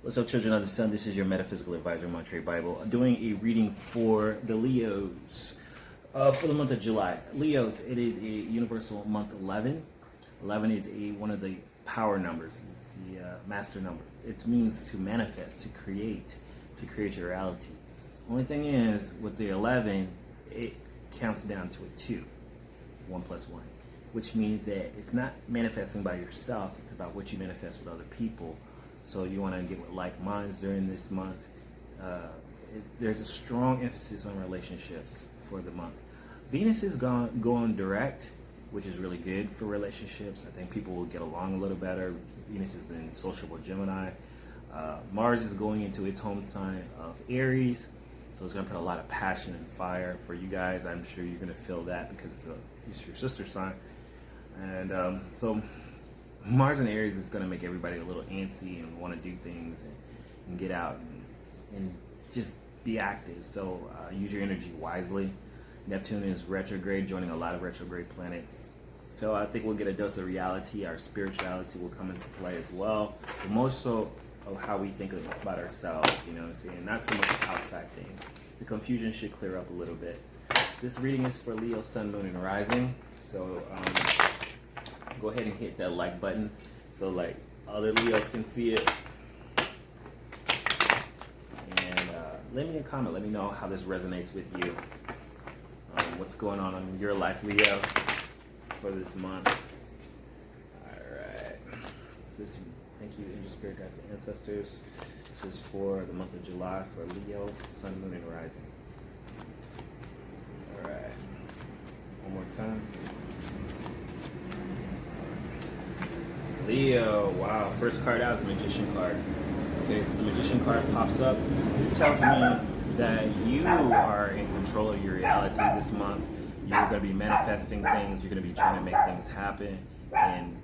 What's up, children of the sun? This is your metaphysical advisor, Monterey Bible. I'm doing a reading for the Leos for the month of July. Leos, it is a universal month 11. 11 is one of the power numbers. It's the master number. It means to manifest, to create your reality. Only thing is, with the 11, it counts down to a 2, 1 plus 1, which means that it's not manifesting by yourself. It's about what you manifest with other people. So you want to get with like minds during this month. There's a strong emphasis on relationships for the month. Venus is going direct, which is really good for relationships. I think people will get along a little better. Venus is in sociable Gemini. Mars is going into its home sign of Aries. So it's going to put a lot of passion and fire for you guys. I'm sure you're going to feel that because it's your sister sign. And so Mars and Aries is going to make everybody a little antsy and want to do things and get out and just be active. So use your energy wisely. Neptune is retrograde, joining a lot of retrograde planets. So I think we'll get a dose of reality. Our spirituality will come into play as well. But most so of how we think about ourselves, you know what I'm saying? Not so much outside things. The confusion should clear up a little bit. This reading is for Leo, Sun, Moon, and Rising. So go ahead and hit that like button so like other Leos can see it. And leave me a comment. Let me know how this resonates with you. What's going on in your life, Leo, for this month. Alright. Thank you, angel, spirit guides, and ancestors. This is for the month of July for Leo, Sun, Moon, and Rising. Alright. One more time. Leo, wow, first card out is the Magician card. Okay, so the Magician card pops up. This tells me that you are in control of your reality this month. You're going to be manifesting things. You're going to be trying to make things happen and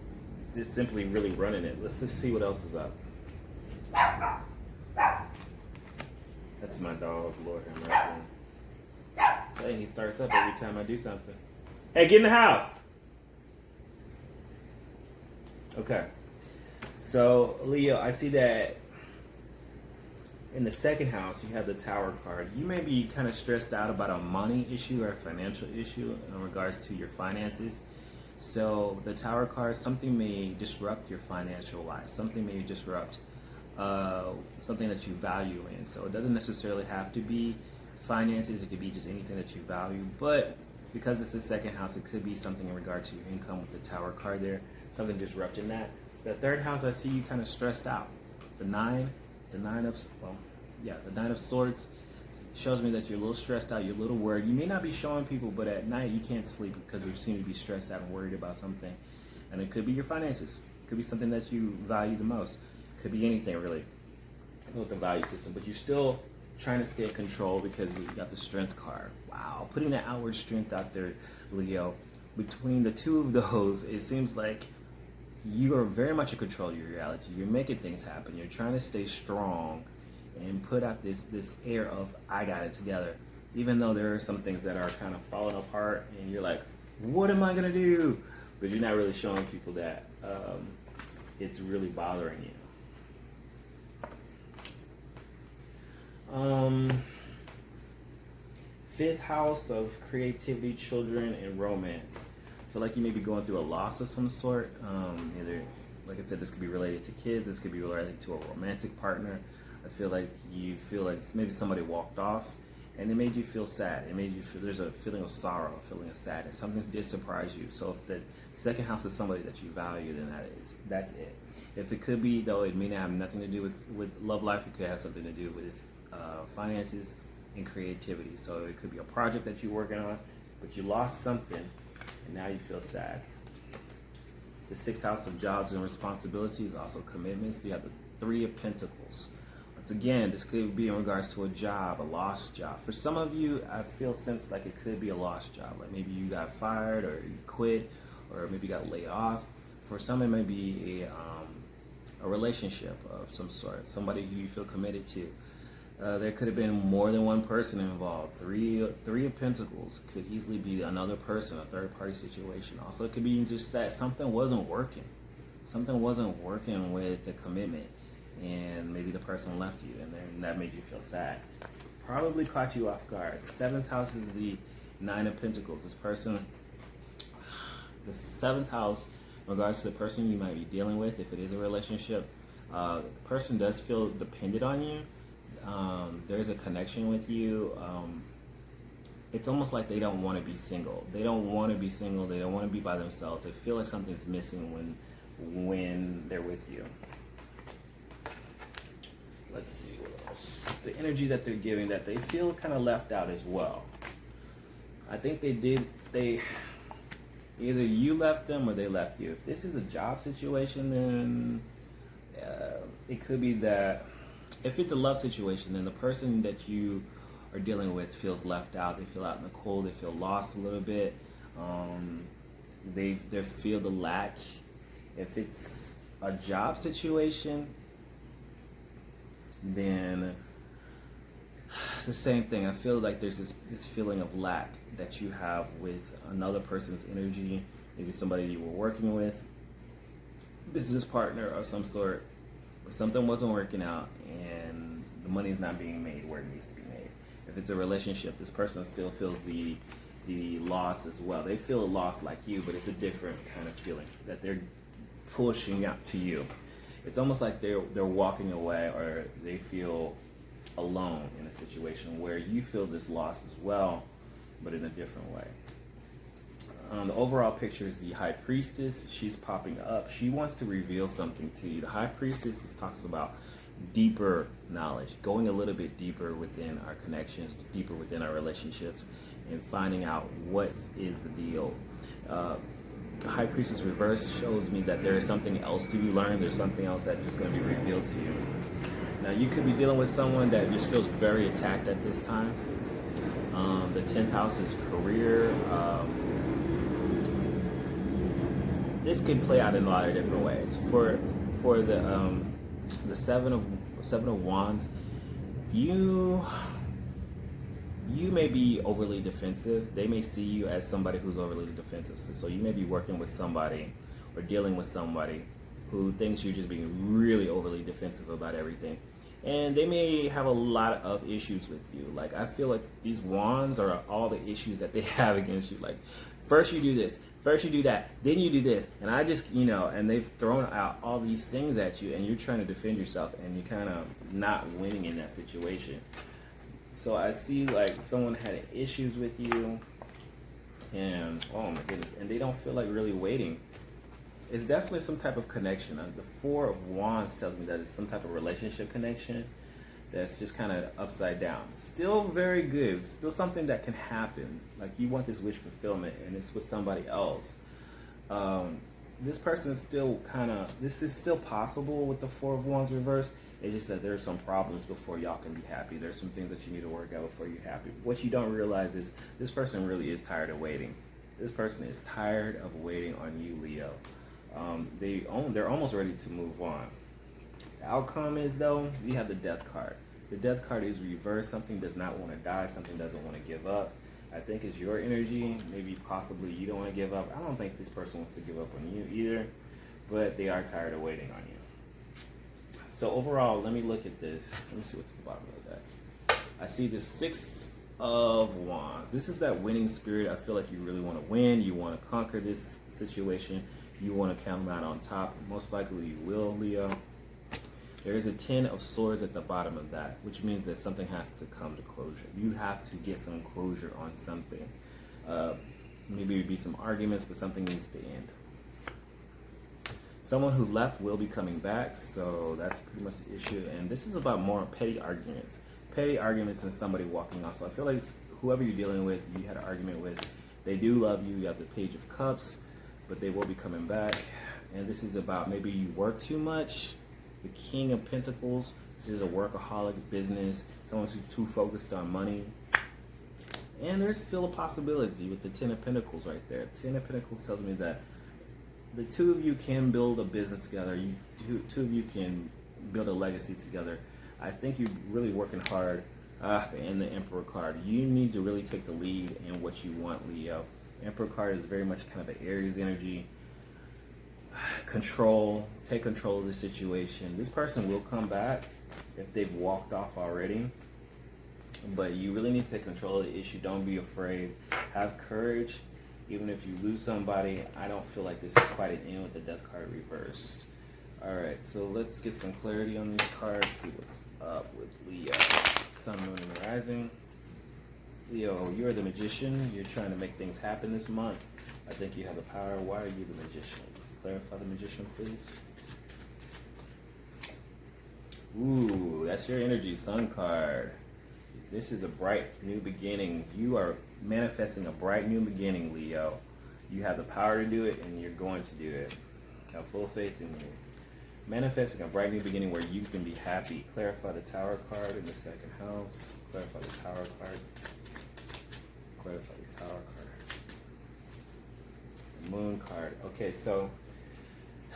just simply really running it. Let's just see what else is up. That's my dog, Lord have mercy. Hey, he starts up every time I do something. Hey, get in the house. Okay, so Leo, I see that in the second house you have the Tower card. You may be kind of stressed out about a money issue or a financial issue in regards to your finances. So the Tower card, something may disrupt your financial life. Something may disrupt something that you value in. So it doesn't necessarily have to be finances. It could be just anything that you value. But because it's the second house, it could be something in regard to your income with the Tower card there. Something disrupting that. The third house, I see you kind of stressed out. The nine of swords shows me that you're a little stressed out, you're a little worried. You may not be showing people, but at night you can't sleep because you seem to be stressed out and worried about something. And it could be your finances. It could be something that you value the most. It could be anything really with the value system, but you're still trying to stay in control because you got the strength card. Wow, putting that outward strength out there, Leo. Between the two of those, it seems like you are very much in control of your reality. You're making things happen. You're trying to stay strong and put out this air of I got it together. Even though there are some things that are kind of falling apart and you're like, what am I going to do? But you're not really showing people that it's really bothering you. Fifth house of creativity, children, and romance. I feel like you may be going through a loss of some sort. Either, like I said, this could be related to kids. This could be related to a romantic partner. I feel like you feel like maybe somebody walked off, and it made you feel sad. It made you feel there's a feeling of sorrow, a feeling of sadness. Something did surprise you. So if the second house is somebody that you value, then that's it. If it could be, though, it may not have nothing to do with love life. It could have something to do with finances and creativity. So it could be a project that you're working on, but you lost something, and now you feel sad. The sixth house of jobs and responsibilities, also commitments. You have the Three of Pentacles. Once again, this could be in regards to a job, a lost job. For some of you, I feel sense like it could be a lost job. Like maybe you got fired or you quit, or maybe you got laid off. For some, it may be a relationship of some sort, somebody who you feel committed to. There could have been more than one person involved. Three of Pentacles could easily be another person, a third-party situation. Also, it could be just that something wasn't working. Something wasn't working with the commitment. and maybe the person left you, and then that made you feel sad. Probably caught you off guard. The seventh house is the Nine of Pentacles. This person, the seventh house, in regards to the person you might be dealing with, if it is a relationship, the person does feel dependent on you. There's a connection with you. It's almost like they don't want to be single. They don't want to be single. They don't want to be by themselves. They feel like something's missing when they're with you. Let's see what else. The energy that they're giving, that they feel kind of left out as well. I think they either you left them or they left you. If this is a job situation, then it could be that. If it's a love situation, then the person that you are dealing with feels left out. They feel out in the cold. They feel lost a little bit. They feel the lack. If it's a job situation, then the same thing. I feel like there's this feeling of lack that you have with another person's energy, maybe somebody you were working with, business partner of some sort. Something wasn't working out and the money's not being made where it needs to be made. If it's a relationship, this person still feels the loss as well. They feel lost like you, but it's a different kind of feeling that they're pushing out to you. It's almost like they're walking away, or they feel alone in a situation where you feel this loss as well, but in a different way. The overall picture is the High Priestess. She's popping up. She wants to reveal something to you. The High Priestess talks about deeper knowledge, going a little bit deeper within our connections, deeper within our relationships, and finding out what is the deal. The High Priestess reverse shows me that there is something else to be learned. There's something else that's just going to be revealed to you. Now, you could be dealing with someone that just feels very attacked at this time. The 10th house is career. This could play out in a lot of different ways. For the seven of Wands, you may be overly defensive. They may see you as somebody who's overly defensive. So you may be working with somebody or dealing with somebody who thinks you're just being really overly defensive about everything. And they may have a lot of issues with you. Like, I feel like these wands are all the issues that they have against you. Like, first you do this, first you do that, then you do this. And I just, and they've thrown out all these things at you, and you're trying to defend yourself, and you're kind of not winning in that situation. So I see like someone had issues with you, and oh my goodness, and they don't feel like really waiting. It's definitely some type of connection. The Four of Wands tells me that it's some type of relationship connection that's just kind of upside down. Still very good. Still something that can happen. Like, you want this wish fulfillment, and it's with somebody else. This person is still this is still possible with the Four of Wands reverse. It's just that there's some problems before y'all can be happy. There's some things that you need to work out before you're happy. What you don't realize is this person really is tired of waiting. This person is tired of waiting on you, Leo. They're almost ready to move on. The outcome is, though, you have the Death card. The Death card is reversed. Something does not want to die. Something doesn't want to give up. I think it's your energy. Maybe possibly you don't want to give up. I don't think this person wants to give up on you either, but they are tired of waiting on you. So overall, let me look at this. Let me see what's at the bottom of that. I see the Six of Wands. This is that winning spirit. I feel like you really want to win. You want to conquer this situation. You want to come out on top. Most likely you will, Leo. There is a 10 of Swords at the bottom of that, which means that something has to come to closure. You have to get some closure on something. Maybe it'd be some arguments, but something needs to end. Someone who left will be coming back, so that's pretty much the issue. And this is about more petty arguments. Petty arguments and somebody walking off. So I feel like whoever you're dealing with, you had an argument with, they do love you. You have the Page of Cups, but they will be coming back. And this is about maybe you work too much. The King of Pentacles. This is a workaholic business. Someone who's too focused on money. And there's still a possibility with the Ten of Pentacles right there. Ten of Pentacles tells me that the two of you can build a business together. Two of you can build a legacy together. I think you're really working hard. And the Emperor card. You need to really take the lead in what you want, Leo. Emperor card is very much kind of an Aries energy. take control of the situation. This person will come back if they've walked off already. But you really need to take control of the issue. Don't be afraid. Have courage. Even if you lose somebody, I don't feel like this is quite an end with the death card reversed. Alright, so let's get some clarity on these cards. See what's up with Leo. Sun, Moon, and Rising. Leo, you're the magician. You're trying to make things happen this month. I think you have the power. Why are you the magician? Clarify the magician, please. Ooh, that's your energy, Sun card. This is a bright new beginning. You are manifesting a bright new beginning, Leo. You have the power to do it, and you're going to do it. Have full faith in you. Manifesting a bright new beginning where you can be happy. Clarify the Tower card in the second house. Clarify the Tower card. Clarify the Tower card. The Moon card. Okay, so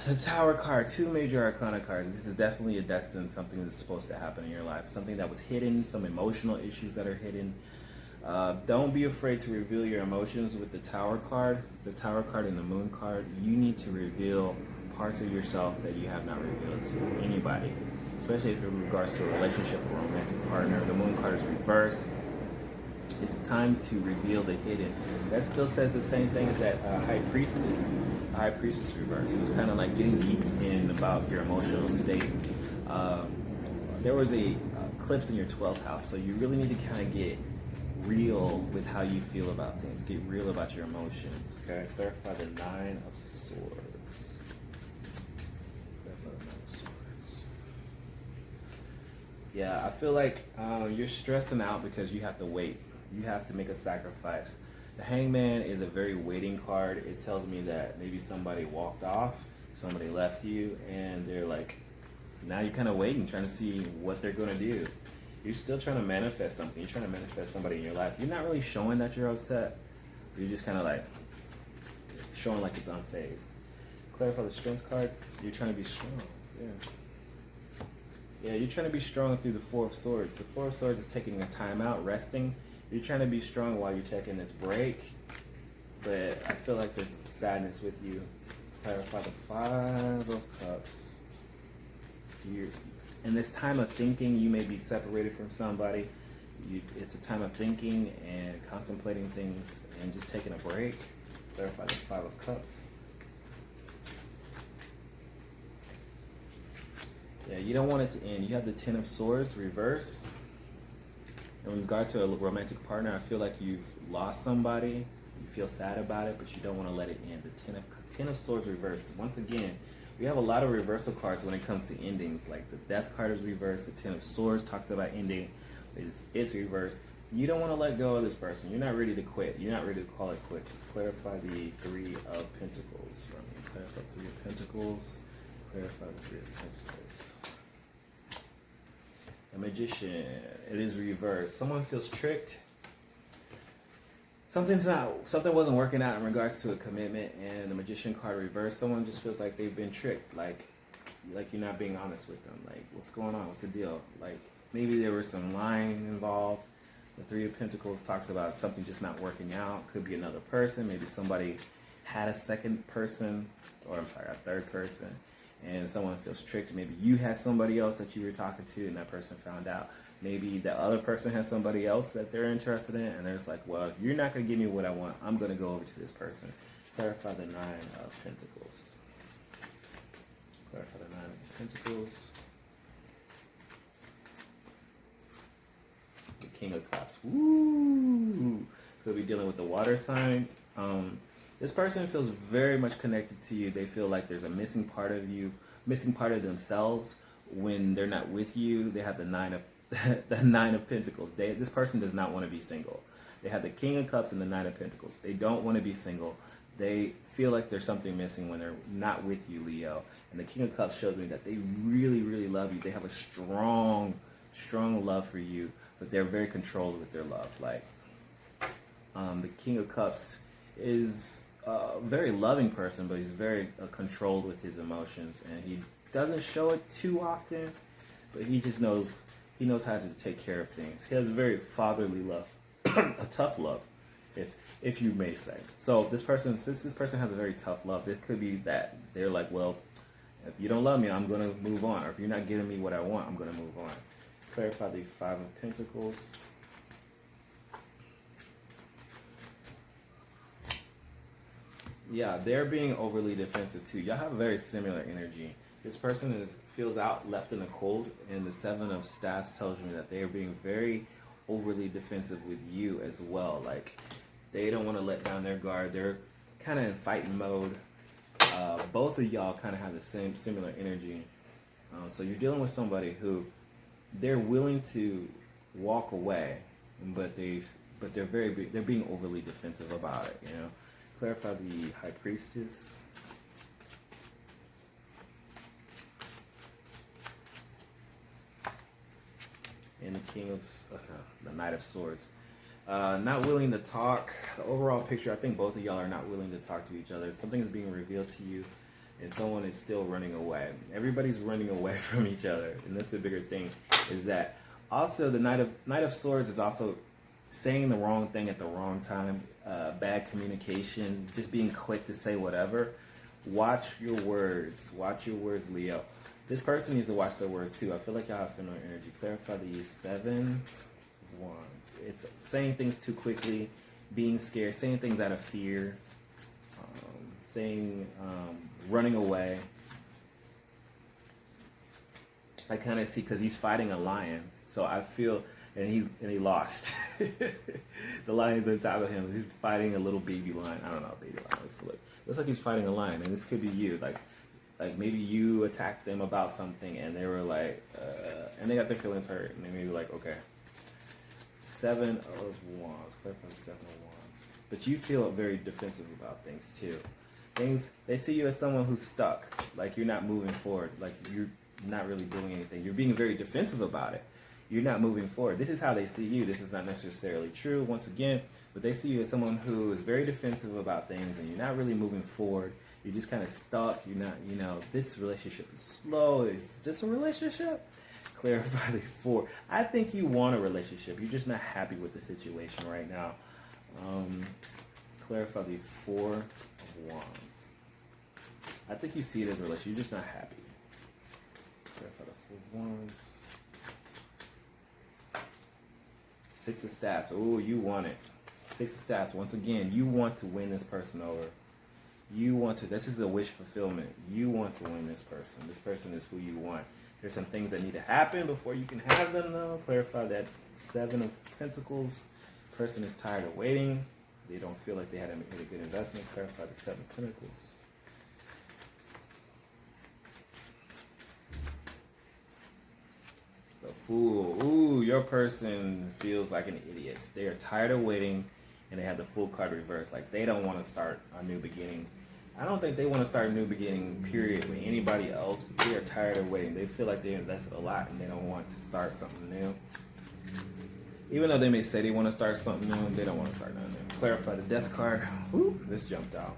the Tower card, two major arcana cards. This is definitely a destined, something that's supposed to happen in your life. Something that was hidden, some emotional issues that are hidden. Don't be afraid to reveal your emotions with the Tower card. The Tower card and the Moon card. You need to reveal parts of yourself that you have not revealed to anybody. Especially if in regards to a relationship or romantic partner. The Moon card is reversed. It's time to reveal the hidden. That still says the same thing as that High Priestess. High Priestess reverse. It's kind of like getting deep in about your emotional state. There was a eclipse in your 12th house, so you really need to kind of get real with how you feel about things. Get real about your emotions. Okay, clarify the Nine of Swords. Clarify the Nine of Swords. Yeah, I feel like you're stressing out because you have to wait. You have to make a sacrifice. The Hangman is a very waiting card. It tells me that maybe somebody walked off, somebody left you, and they're like, now you're kind of waiting, trying to see what they're going to do. You're still trying to manifest something. You're trying to manifest somebody in your life. You're not really showing that you're upset. You're just kind of like showing like it's unfazed. Clarify the Strength card. You're trying to be strong. Yeah, you're trying to be strong through the Four of Swords. The Four of Swords is taking a time out, resting. You're trying to be strong while you're taking this break, but I feel like there's sadness with you. Clarify the Five of Cups. In this time of thinking, you may be separated from somebody. It's a time of thinking and contemplating things and just taking a break. Clarify the Five of Cups. Yeah, you don't want it to end. You have the Ten of Swords reverse. In regards to a romantic partner, I feel like you've lost somebody. You feel sad about it, but you don't want to let it end. The Ten of Swords reversed. Once again, we have a lot of reversal cards when it comes to endings. Like the Death card is reversed. The Ten of Swords talks about ending. It's reversed. You don't want to let go of this person. You're not ready to quit. You're not ready to call it quits. Clarify the Three of Pentacles for me. Clarify Three of Pentacles. Clarify the Three of Pentacles. The Magician, it is reversed. Someone feels tricked. Something wasn't working out in regards to a commitment, and the Magician card reversed. Someone just feels like they've been tricked, like you're not being honest with them. Like, what's going on? What's the deal? Like, maybe there was some lying involved. The Three of Pentacles talks about something just not working out. Could be another person. Maybe somebody had a second person, or I'm sorry, a third person. And someone feels tricked. Maybe you had somebody else that you were talking to and that person found out. Maybe the other person has somebody else that they're interested in and they're just like, well, you're not going to give me what I want. I'm going to go over to this person. Clarify the Nine of Pentacles. Clarify the Nine of Pentacles. The King of Cups. Woo! Could be dealing with the water sign. This person feels very much connected to you. They feel like there's a missing part of you, missing part of themselves when they're not with you. They have the Nine of Pentacles. This person does not want to be single. They have the King of Cups and the Nine of Pentacles. They don't want to be single. They feel like there's something missing when they're not with you, Leo. And the King of Cups shows me that they really, really love you. They have a strong, strong love for you, but they're very controlled with their love. Like, the King of Cups is a very loving person, but he's very controlled with his emotions, and he doesn't show it too often, but he just knows how to take care of things. He has a very fatherly love, a tough love. if you may say. So this person, since this person has a very tough love, it could be that they're like, well, if you don't love me, I'm gonna move on, or if you're not giving me what I want, I'm gonna move on. Clarify the Five of Pentacles. Yeah, they're being overly defensive too. Y'all have a very similar energy. This person feels out, left in the cold, and the Seven of Staffs tells me that they are being very overly defensive with you as well. Like, they don't want to let down their guard. They're kind of in fighting mode. Both of y'all kind of have the same similar energy. So you're dealing with somebody who they're willing to walk away, but they're being overly defensive about it. You know. Clarify the High Priestess. And the King of the Knight of Swords. Not willing to talk. The overall picture, I think both of y'all are not willing to talk to each other. Something is being revealed to you, and someone is still running away. Everybody's running away from each other, and that's the bigger thing. Is that also the Knight of Swords is also saying the wrong thing at the wrong time, bad communication, just being quick to say whatever. Watch your words. Watch your words, Leo. This person needs to watch their words too. I feel like y'all have similar energy. Clarify the Seven of Wands. It's saying things too quickly, being scared, saying things out of fear, running away. I kind of see, because he's fighting a lion, so I feel. And he lost. The lion's on top of him. He's fighting a little baby lion. I don't know, baby lion. Looks like he's fighting a lion, and this could be you. Like maybe you attacked them about something, and they were like, and they got their feelings hurt, and they maybe like, okay. Seven of Wands. Clarify the Seven of Wands. But you feel very defensive about things too. They see you as someone who's stuck. Like you're not moving forward. Like you're not really doing anything. You're being very defensive about it. You're not moving forward. This is how they see you. This is not necessarily true, once again, but they see you as someone who is very defensive about things, and you're not really moving forward. You're just kind of stuck. You're not, this relationship is slow. Is this a relationship? Clarify the Four. I think you want a relationship. You're just not happy with the situation right now. Clarify the Four of Wands. I think you see it as a relationship. You're just not happy. Clarify the Four of Wands. Six of Staffs. Oh, you want it. Six of Staffs. Once again, you want to win this person over. You want to. This is a wish fulfillment. You want to win this person. This person is who you want. There's some things that need to happen before you can have them, though. Clarify that Seven of Pentacles. Person is tired of waiting. They don't feel like they had made a good investment. Clarify the Seven of Pentacles. The Fool. Ooh, your person feels like an idiot. They are tired of waiting, and they have the Fool card reversed. Like they don't want to start a new beginning. I don't think they want to start a new beginning, period, with anybody else. They are tired of waiting. They feel like they invested a lot, and they don't want to start something new. Even though they may say they want to start something new, they don't want to start nothing new. Clarify the Death card. Woo, this jumped out.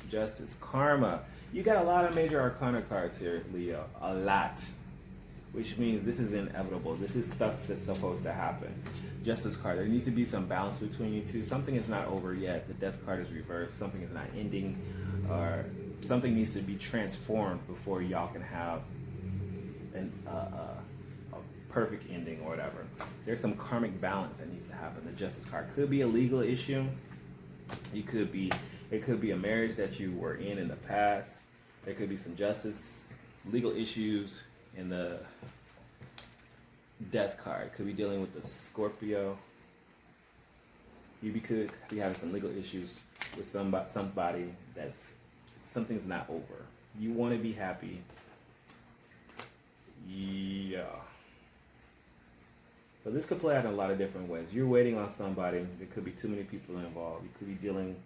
Justice. Karma. You got a lot of major arcana cards here, Leo. A lot. Which means this is inevitable. This is stuff that's supposed to happen. Justice card. There needs to be some balance between you two. Something is not over yet. The Death card is reversed. Something is not ending. Or something needs to be transformed before y'all can have a perfect ending or whatever. There's some karmic balance that needs to happen. The Justice card could be a legal issue. It could be a marriage that you were in the past. There could be some justice, legal issues in the Death card. Could be dealing with the Scorpio. You could be having some legal issues with somebody that's something's not over. You want to be happy. Yeah. So this could play out in a lot of different ways. You're waiting on somebody. There could be too many people involved. You could be dealing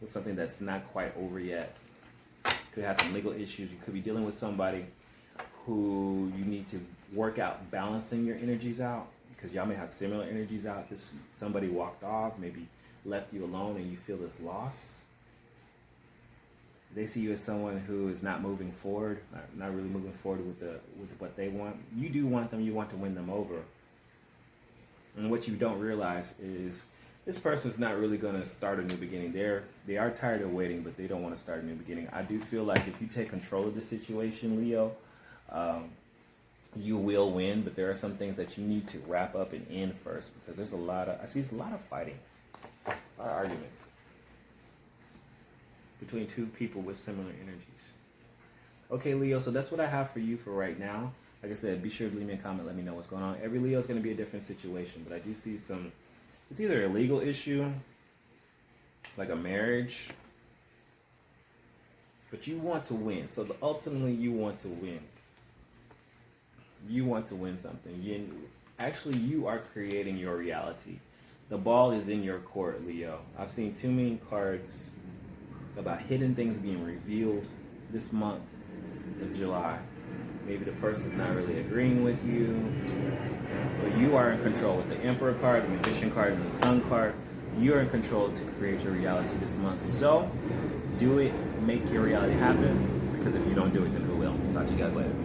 with something that's not quite over yet. You could have some legal issues. You could be dealing with somebody who you need to work out balancing your energies out, because y'all may have similar energies out. Somebody walked off, maybe left you alone, and you feel this loss. They see you as someone who is not moving forward, not really moving forward with what they want. You do want them. You want to win them over. And what you don't realize is this person's not really going to start a new beginning. They are tired of waiting, but they don't want to start a new beginning. I do feel like if you take control of the situation, Leo, you will win. But there are some things that you need to wrap up and end first, because there's I see a lot of fighting, a lot of arguments between two people with similar energies. Okay, Leo, so that's what I have for you for right now. Like I said, be sure to leave me a comment, let me know what's going on. Every Leo is going to be a different situation, but I do see it's either a legal issue, like a marriage, but you want to win. So ultimately, you want to win. You want to win something. You are creating your reality. The ball is in your court, Leo. I've seen too many cards about hidden things being revealed this month of July. Maybe the person's not really agreeing with you, but you are in control. With the Emperor card, the Magician card, and the Sun card, you are in control to create your reality this month. So do it, make your reality happen, because if you don't do it, then who will? Talk to you guys later.